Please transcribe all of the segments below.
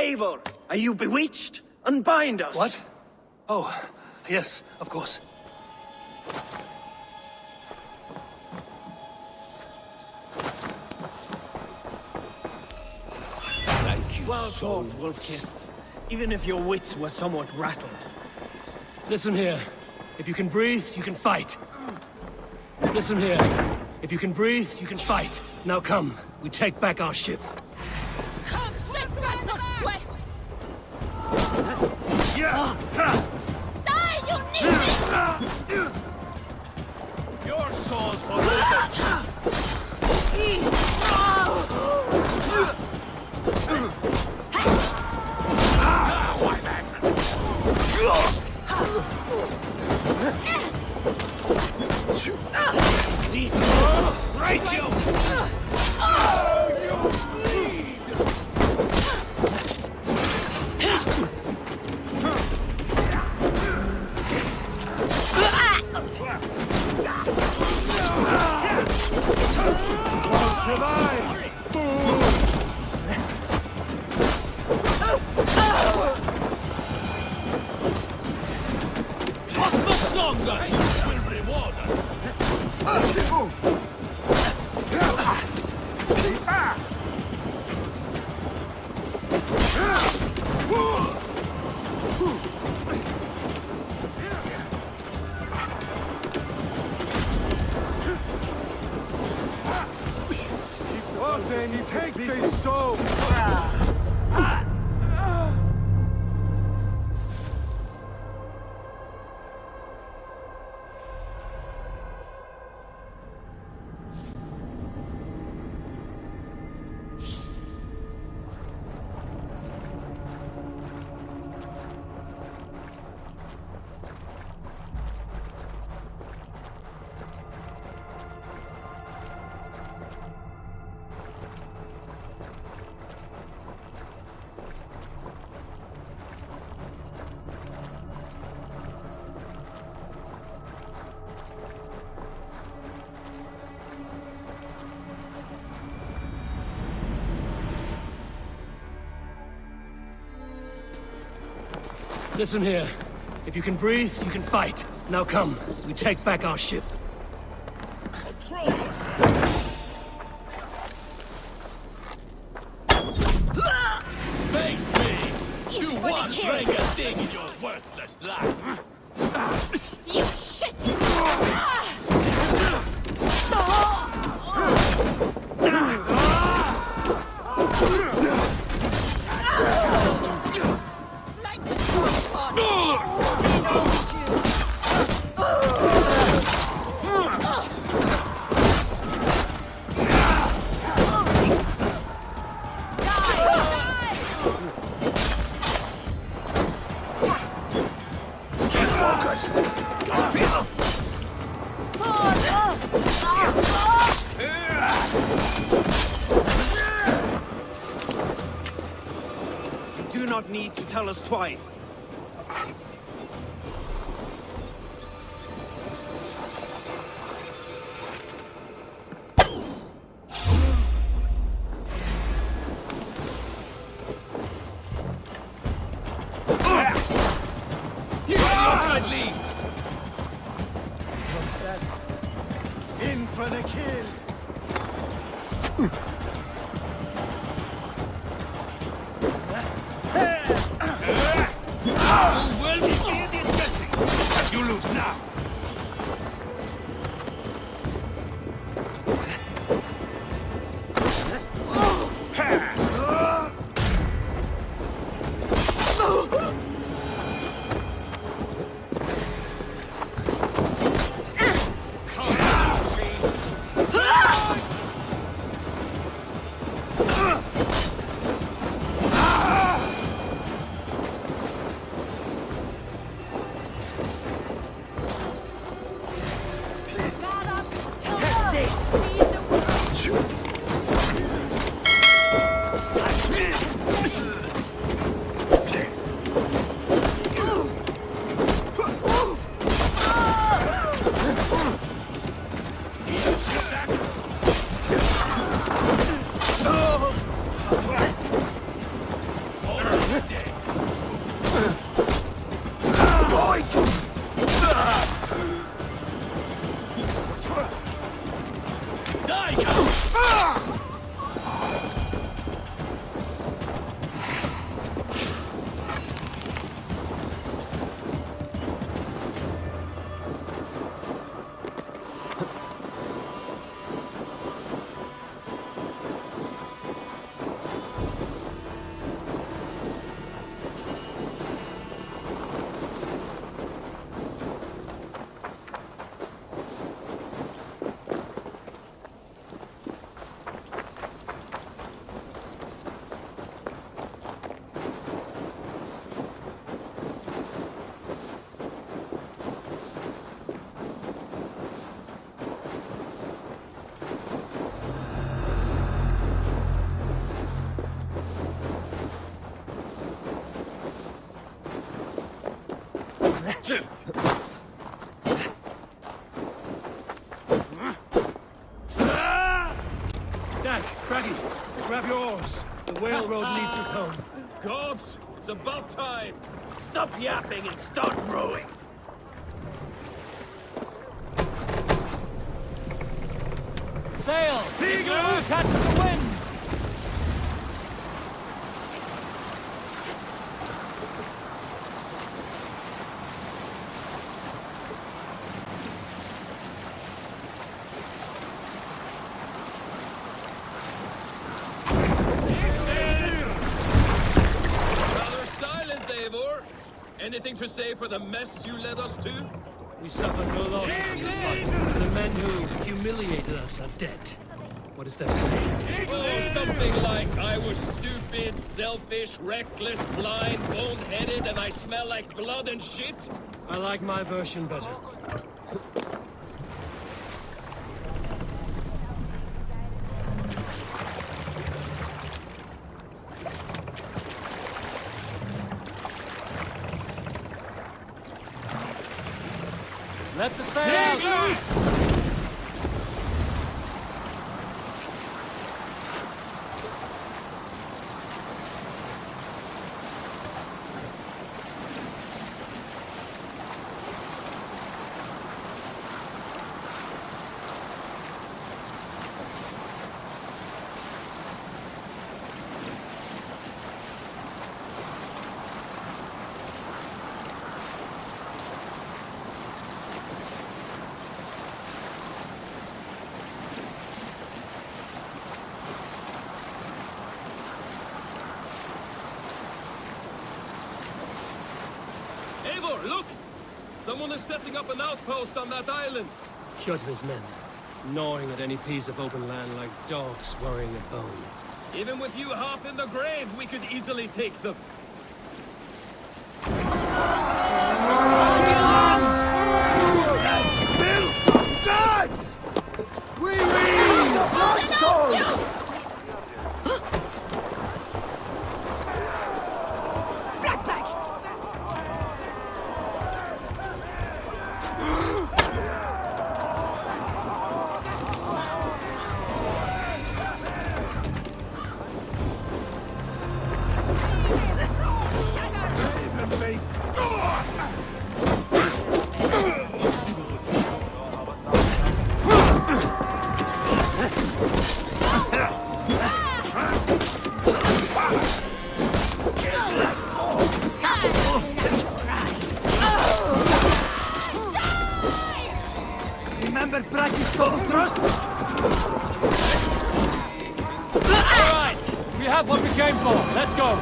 Eivor, are you bewitched? Unbind us! What? Oh, yes, of course. Thank you. Well fought, Wolf-Kissed. Even if your wits were somewhat rattled. Listen here. If you can breathe, you can fight. Listen here. If you can breathe, you can fight. Now come, we take back our ship. Come, shake back the sweat! Die, you need me! Your souls for Right, you! Take this soul! Listen here. If you can breathe, you can fight. Now come, we take back our ship. Control yourself! Face me! You one drink a thing in your worthless life! You shit! You do not need to tell us twice. In for the kill! You will be idiot guessing! You lose now! Take out! Dad, Craggy, grab your oars. The whale road leads us home. Gods, it's about time. Stop yapping and start rowing. Sail! Seagull! Catch the wind! Rather silent, Eivor. Anything to say for the mess you led us to? We suffered no losses in this fight. The men who humiliated us are dead. What is there to say? Oh, something like, I was stupid, selfish, reckless, blind, bone-headed, and I smell like blood and shit? I like my version better. Let the sail out! Eivor, look! Someone is setting up an outpost on that island. Shut his men, gnawing at any piece of open land like dogs worrying a bone. Even with you half in the grave, we could easily take them. Gods! We the blood soul! Remember practice thrust? Alright! We have what we came for. Let's go!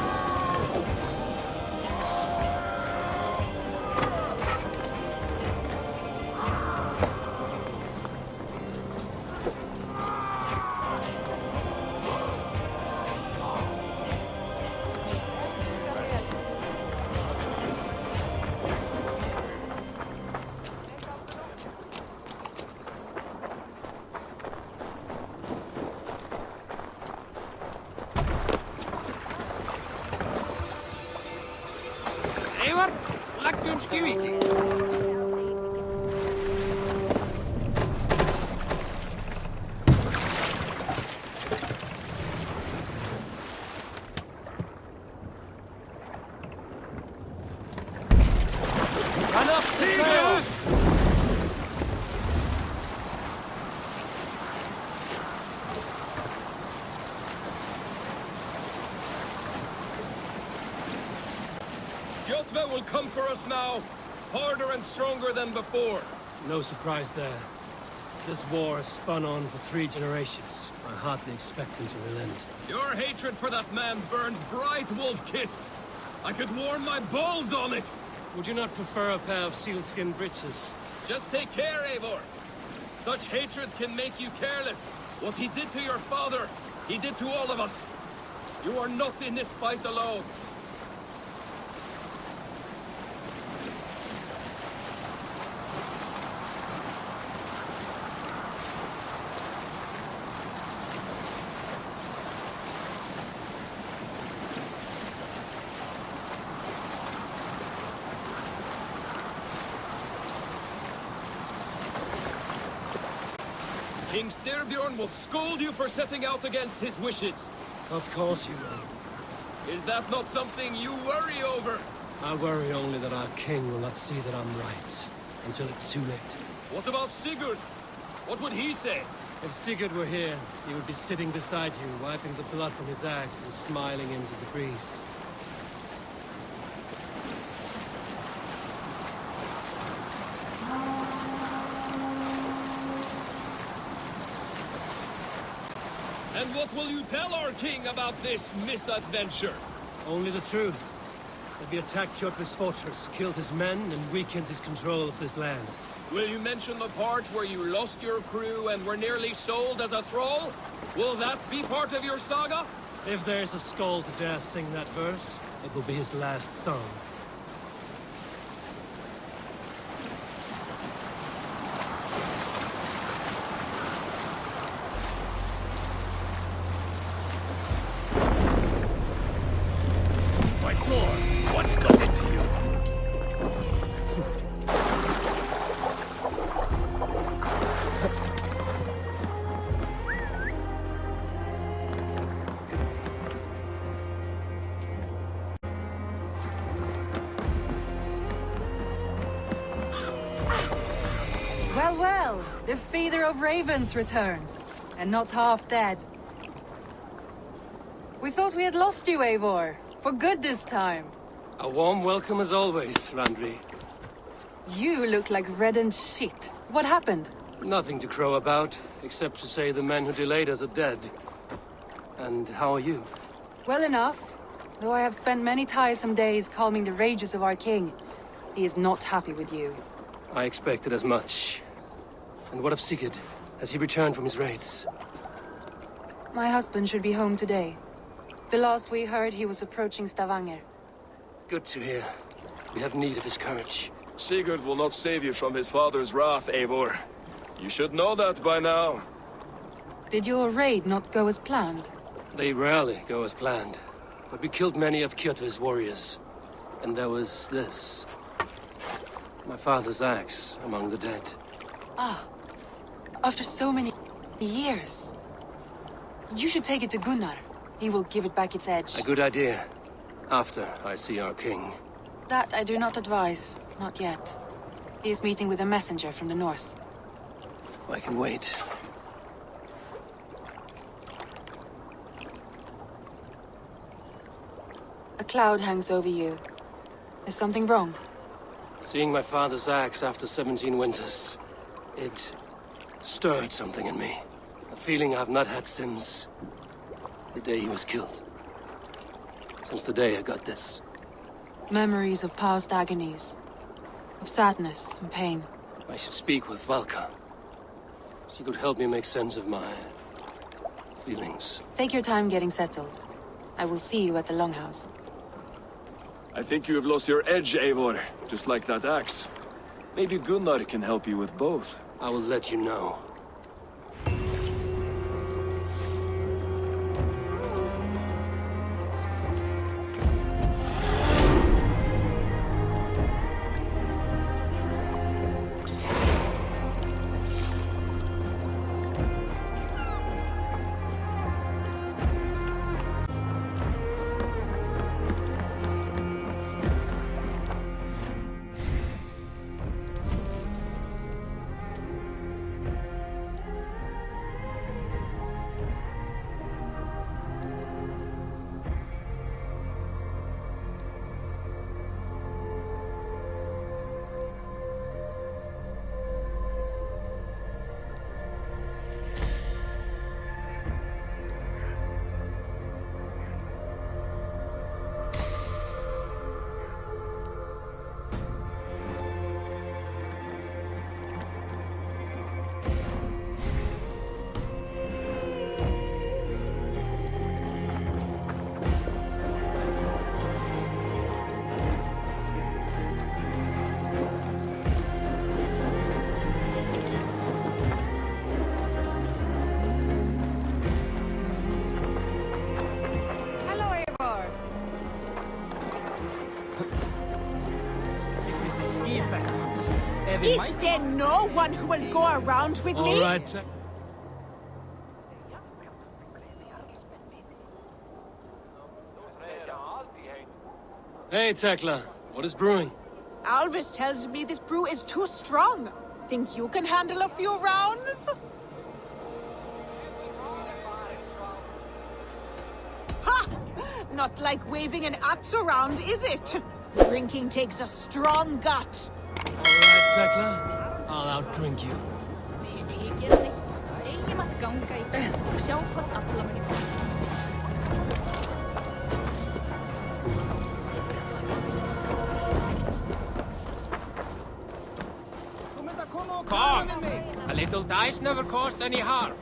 Eivor, lagum skiviti. Run up the sail! Walkthough will come for us now, harder and stronger than before. No surprise there. This war has spun on for 3 generations. I hardly expect him to relent. Your hatred for that man burns bright, wolf-kissed. I could warm my balls on it. Would you not prefer a pair of sealskin breeches? Just take care, Eivor. Such hatred can make you careless. What he did to your father, he did to all of us. You are not in this fight alone. King Styrbjorn will scold you for setting out against his wishes. Of course you will. Is that not something you worry over? I worry only that our king will not see that I'm right, until it's too late. What about Sigurd? What would he say? If Sigurd were here, he would be sitting beside you, wiping the blood from his axe and smiling into the breeze. And what will you tell our king about this misadventure? Only the truth. That we attacked Kjotve's fortress, killed his men, and weakened his control of this land. Will you mention the part where you lost your crew and were nearly sold as a thrall? Will that be part of your saga? If there's a skull to dare sing that verse, it will be his last song. What's got into you? Well, well, the feeder of ravens returns, and not half dead. We thought we had lost you, Eivor, for good this time. A warm welcome as always, Randvi. You look like reddened shit. What happened? Nothing to crow about, except to say the men who delayed us are dead. And how are you? Well enough, though I have spent many tiresome days calming the rages of our king. He is not happy with you. I expected as much. And what of Sigurd? Has he returned from his raids? My husband should be home today. The last we heard, he was approaching Stavanger. Good to hear. We have need of his courage. Sigurd will not save you from his father's wrath, Eivor. You should know that by now. Did your raid not go as planned? They rarely go as planned. But we killed many of Kjotve's warriors. And there was this. My father's axe among the dead. Ah, after so many years. You should take it to Gunnar. He will give it back its edge. A good idea. After I see our king. That I do not advise. Not yet. He is meeting with a messenger from the north. I can wait. A cloud hangs over you. Is something wrong? Seeing my father's axe after 17 winters, it stirred something in me. A feeling I've not had since the day he was killed. Since the day I got this. Memories of past agonies. Of sadness and pain. I should speak with Valka. She could help me make sense of my feelings. Take your time getting settled. I will see you at the Longhouse. I think you have lost your edge, Eivor, just like that axe. Maybe Gunnar can help you with both. I will let you know. Is there no one who will go around with me? All right. Hey, Tekla. What is brewing? Alvis tells me this brew is too strong. Think you can handle a few rounds? Ha! Not like waving an axe around, is it? Drinking takes a strong gut. All right, Tekla. I'll outdrink you. Come! A little dice never caused any harm.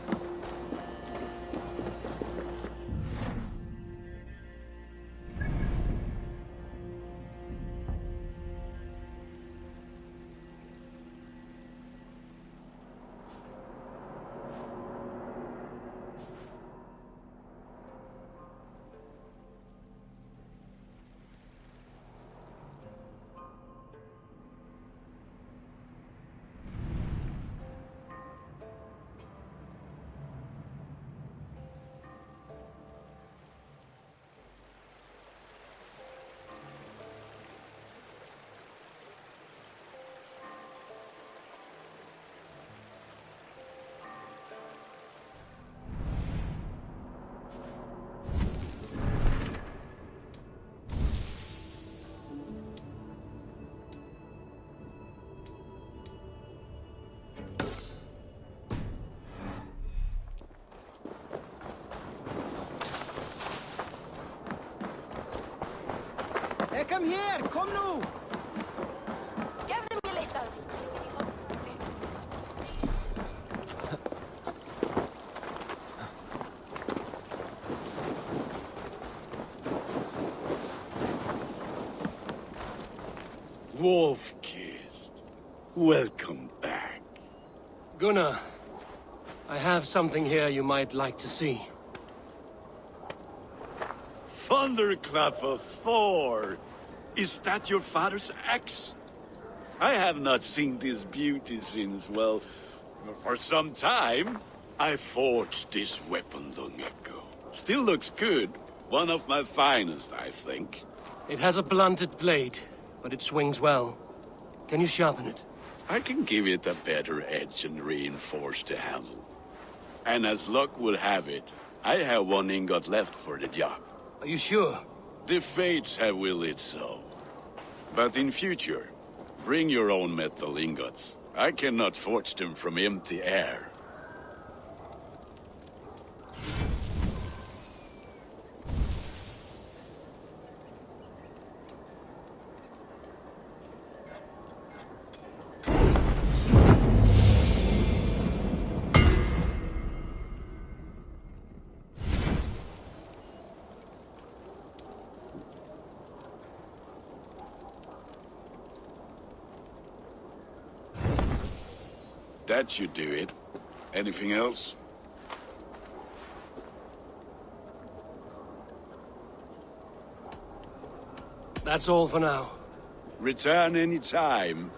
Kom her! Kom nu! Wolf-kissed. Welcome back. Gunnar, I have something here you might like to see. Thunderclap of Thor! Is that your father's axe? I have not seen this beauty since, well, for some time. I forged this weapon long ago. Still looks good. One of my finest, I think. It has a blunted blade, but it swings well. Can you sharpen it? I can give it a better edge and reinforce the handle. And as luck would have it, I have one ingot left for the job. Are you sure? The fates have willed it so. But in future, bring your own metal ingots. I cannot forge them from empty air. That should do it. Anything else? That's all for now. Return any time.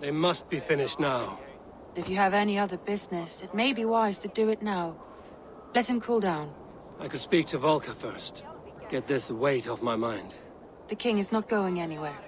They must be finished now. If you have any other business, it may be wise to do it now. Let him cool down. I could speak to Volker first. Get this weight off my mind. The king is not going anywhere.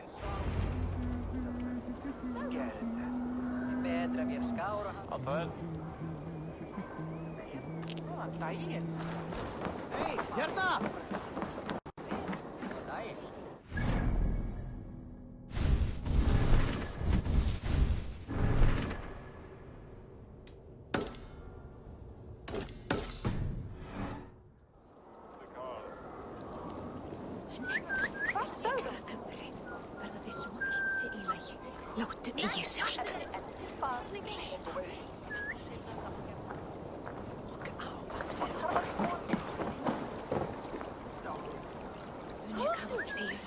Láttu eigi sjást. Mun ég kafa fleiri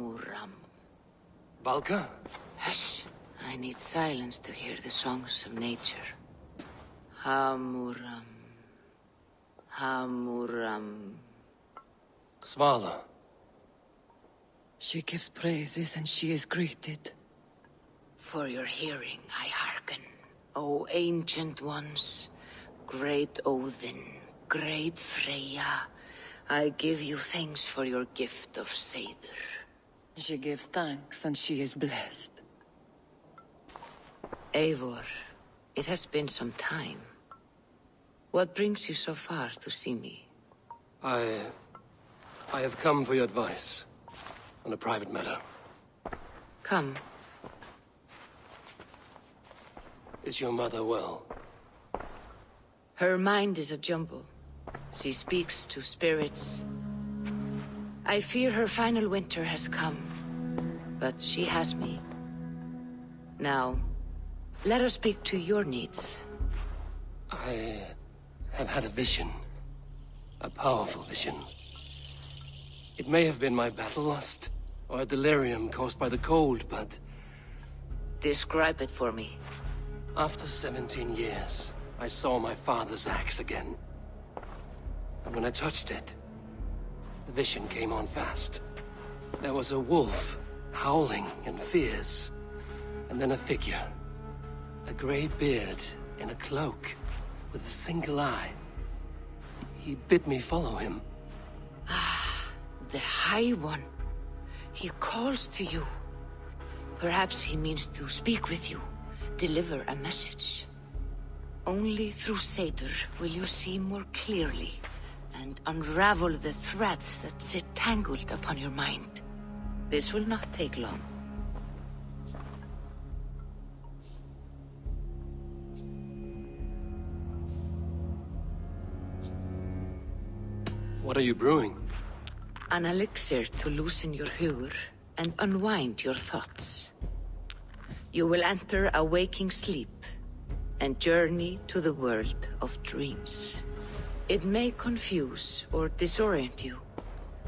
Hamuram. Valka? Hush! I need silence to hear the songs of nature. Hamuram. Hamuram. Svala. She gives praises and she is greeted. For your hearing, I hearken. O ancient ones, great Odin, great Freya, I give you thanks for your gift of Seiður. She gives thanks and she is blessed. Eivor, it has been some time. What brings you so far to see me? I have come for your advice. On a private matter. Come. Is your mother well? Her mind is a jumble. She speaks to spirits. I fear her final winter has come. But she has me. Now, let us speak to your needs. I have had a vision. A powerful vision. It may have been my battle lust, or a delirium caused by the cold, but... Describe it for me. After 17 years, I saw my father's axe again. And when I touched it, the vision came on fast. There was a wolf, howling and fierce, and then a figure. A grey beard in a cloak, with a single eye. He bid me follow him. The High One. He calls to you. Perhaps he means to speak with you, deliver a message. Only through Seiður will you see more clearly and unravel the threads that sit tangled upon your mind. This will not take long. What are you brewing? An elixir to loosen your hugur and unwind your thoughts. You will enter a waking sleep and journey to the world of dreams. It may confuse or disorient you,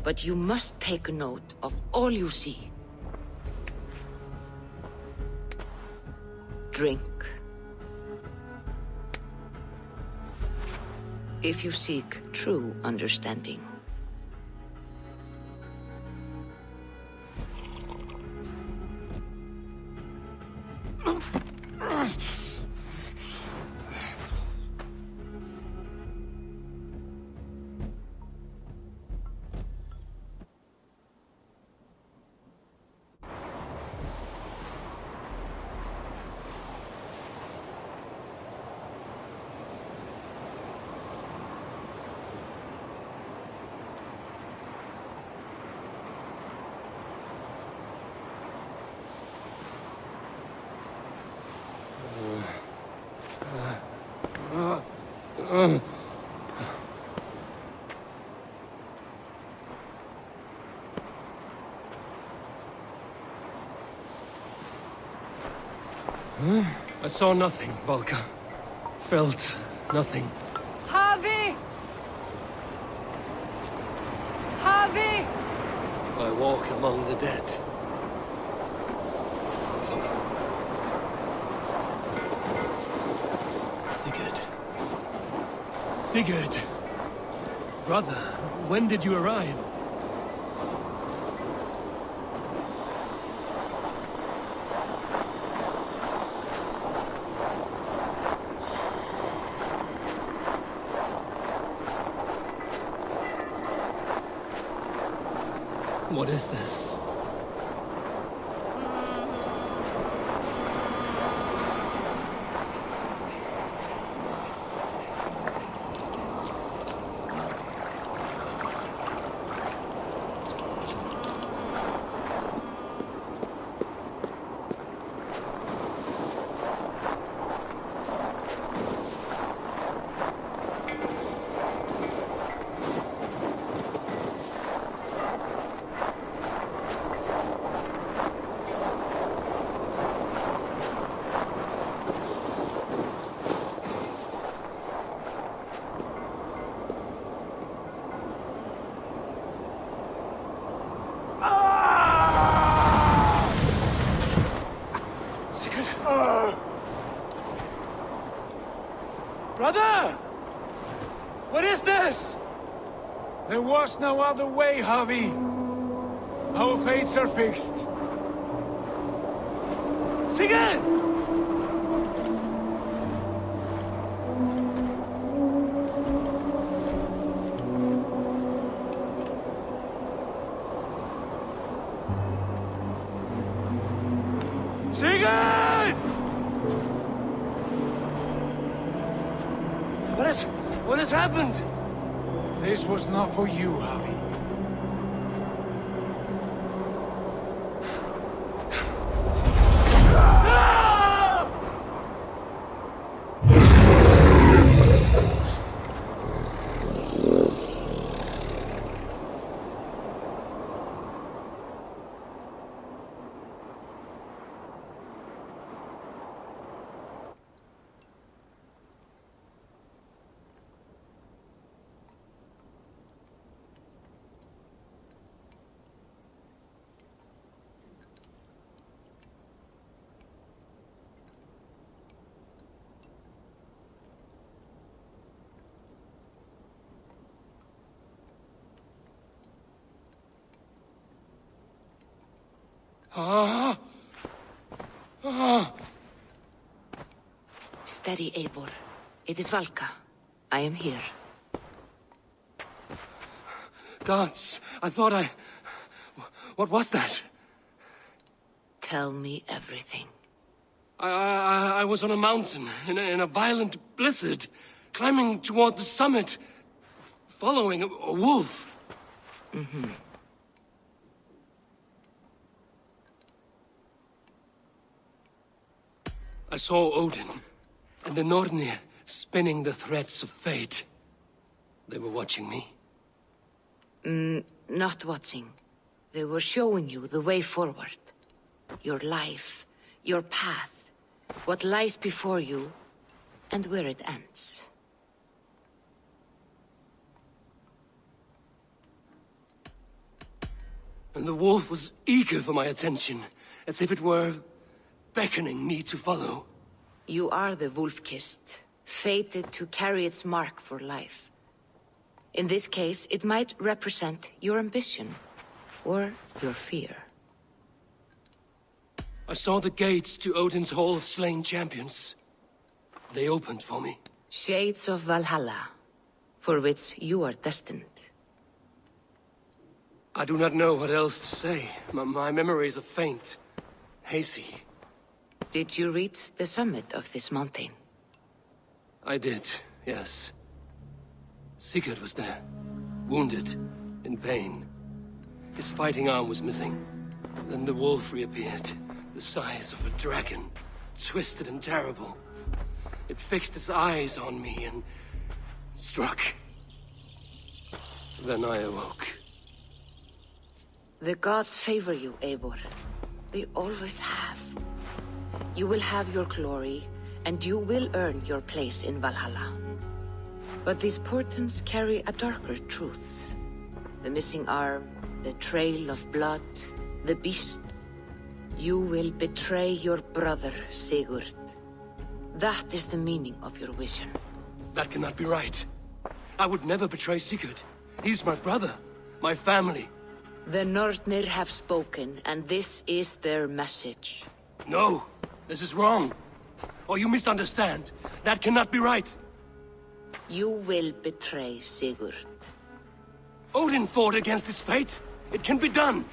but you must take note of all you see. Drink. If you seek true understanding. I saw nothing, Valka. Felt nothing. Havi! Havi! I walk among the dead. Sigurd. Sigurd! Brother, when did you arrive? What is this? There was no other way, Javi. Our fates are fixed. Sigurd! Sigurd! What has happened? This was not for you, Javi. Steady, Eivor. It is Valka. I am here. Gods, I thought I... What was that? Tell me everything. I was on a mountain, in a violent blizzard, climbing toward the summit, following a wolf. Mm-hmm. I saw Odin, and the Nornir spinning the threads of fate. They were watching me. Not watching. They were showing you the way forward. Your life, your path, what lies before you, and where it ends. And the wolf was eager for my attention, as if it were beckoning me to follow. You are the wolf-kissed, fated to carry its mark for life. In this case, it might represent your ambition, or your fear. I saw the gates to Odin's Hall of Slain Champions. They opened for me. Shades of Valhalla, for which you are destined. I do not know what else to say. My memories are faint, hazy. Did you reach the summit of this mountain? I did, yes. Sigurd was there, wounded, in pain. His fighting arm was missing. Then the wolf reappeared, the size of a dragon, twisted and terrible. It fixed its eyes on me and struck. Then I awoke. The gods favor you, Eivor. They always have. You will have your glory, and you will earn your place in Valhalla. But these portents carry a darker truth. The missing arm, the trail of blood, the beast. You will betray your brother, Sigurd. That is the meaning of your vision. That cannot be right. I would never betray Sigurd. He's my brother, my family. The Nornir have spoken, and this is their message. No, this is wrong. Or you misunderstand. That cannot be right. You will betray Sigurd. Odin fought against his fate. It can be done.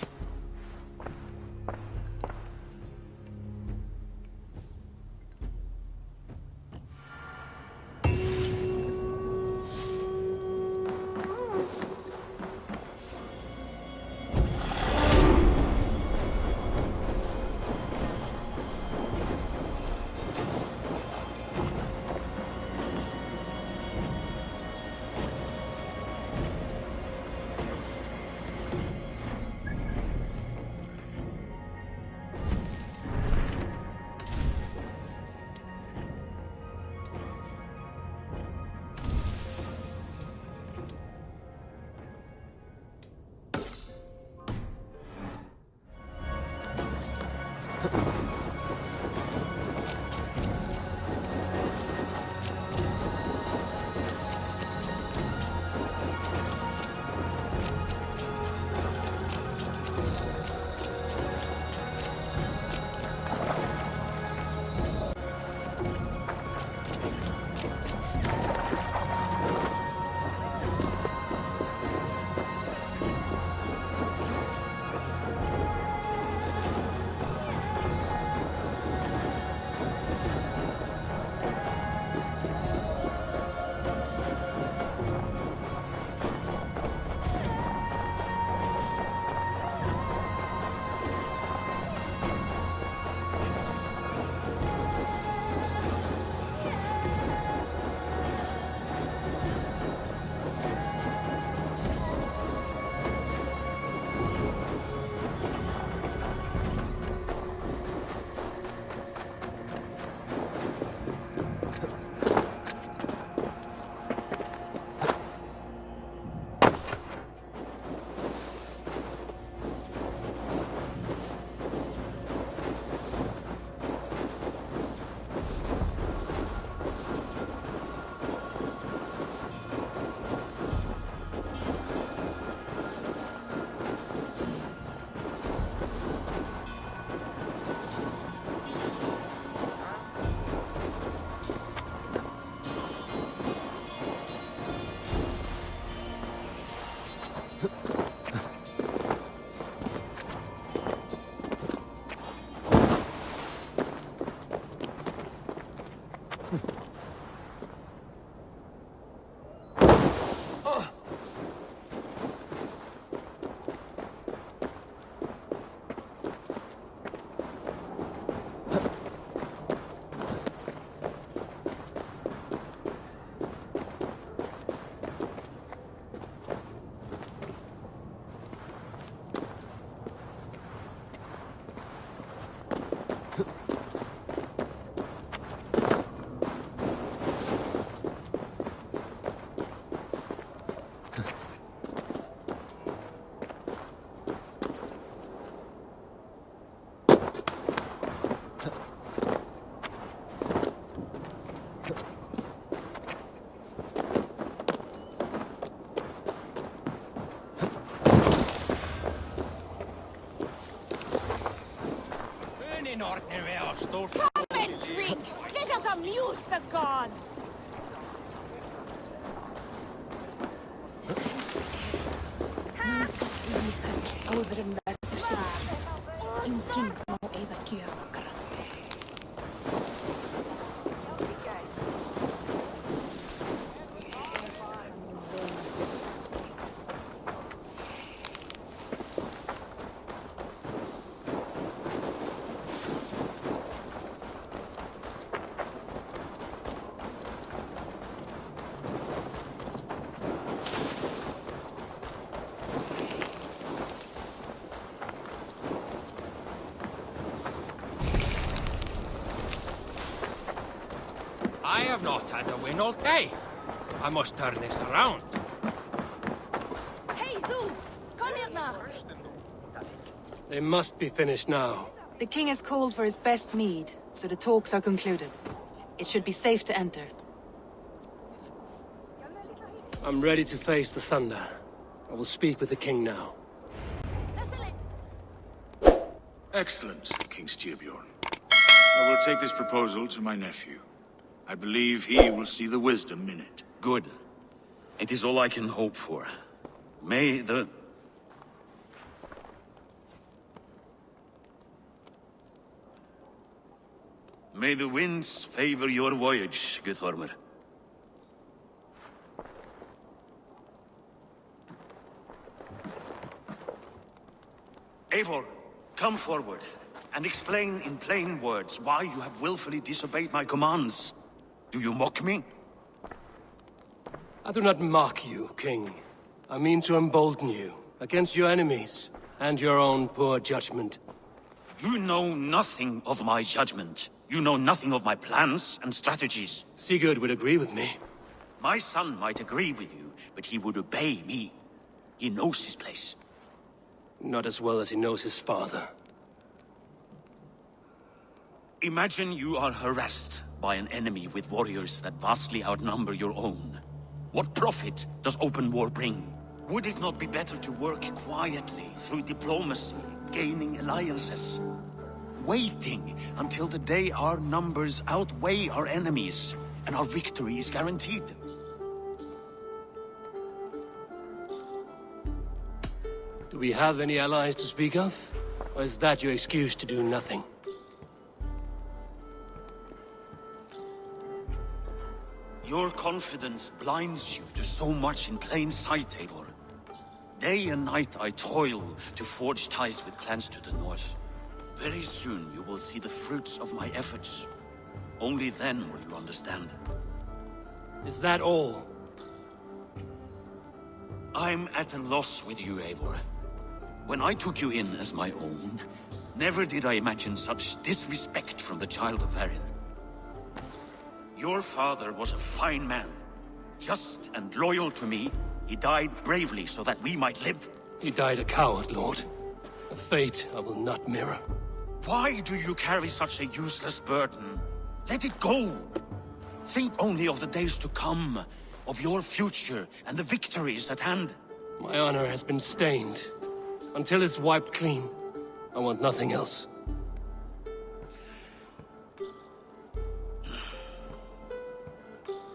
Come and drink! Let us amuse the gods! I have not had a win all day. I must turn this around. Hey, Zu! Kom here now! They must be finished now. The king has called for his best mead, so the talks are concluded. It should be safe to enter. I'm ready to face the thunder. I will speak with the king now. Excellent, King Styrbjorn. I will take this proposal to my nephew. I believe he will see the wisdom in it. Good. It is all I can hope for. May the winds favor your voyage, Guthormer. Eivor, come forward and explain in plain words why you have willfully disobeyed my commands. Do you mock me? I do not mock you, King. I mean to embolden you against your enemies and your own poor judgment. You know nothing of my judgment. You know nothing of my plans and strategies. Sigurd would agree with me. My son might agree with you, but he would obey me. He knows his place. Not as well as he knows his father. Imagine you are harassed by an enemy with warriors that vastly outnumber your own. What profit does open war bring? Would it not be better to work quietly, through diplomacy, gaining alliances? Waiting until the day our numbers outweigh our enemies, and our victory is guaranteed. Do we have any allies to speak of? Or is that your excuse to do nothing? Your confidence blinds you to so much in plain sight, Eivor. Day and night I toil to forge ties with clans to the north. Very soon you will see the fruits of my efforts. Only then will you understand. Is that all? I'm at a loss with you, Eivor. When I took you in as my own, never did I imagine such disrespect from the child of Varin. Your father was a fine man. Just and loyal to me, he died bravely so that we might live. He died a coward, Lord. A fate I will not mirror. Why do you carry such a useless burden? Let it go! Think only of the days to come, of your future and the victories at hand. My honor has been stained. Until it's wiped clean, I want nothing else.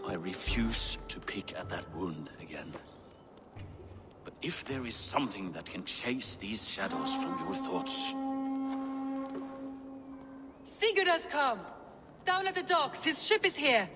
I refuse to pick at that wound again. But if there is something that can chase these shadows from your thoughts... Sigurd has come! Down at the docks, his ship is here!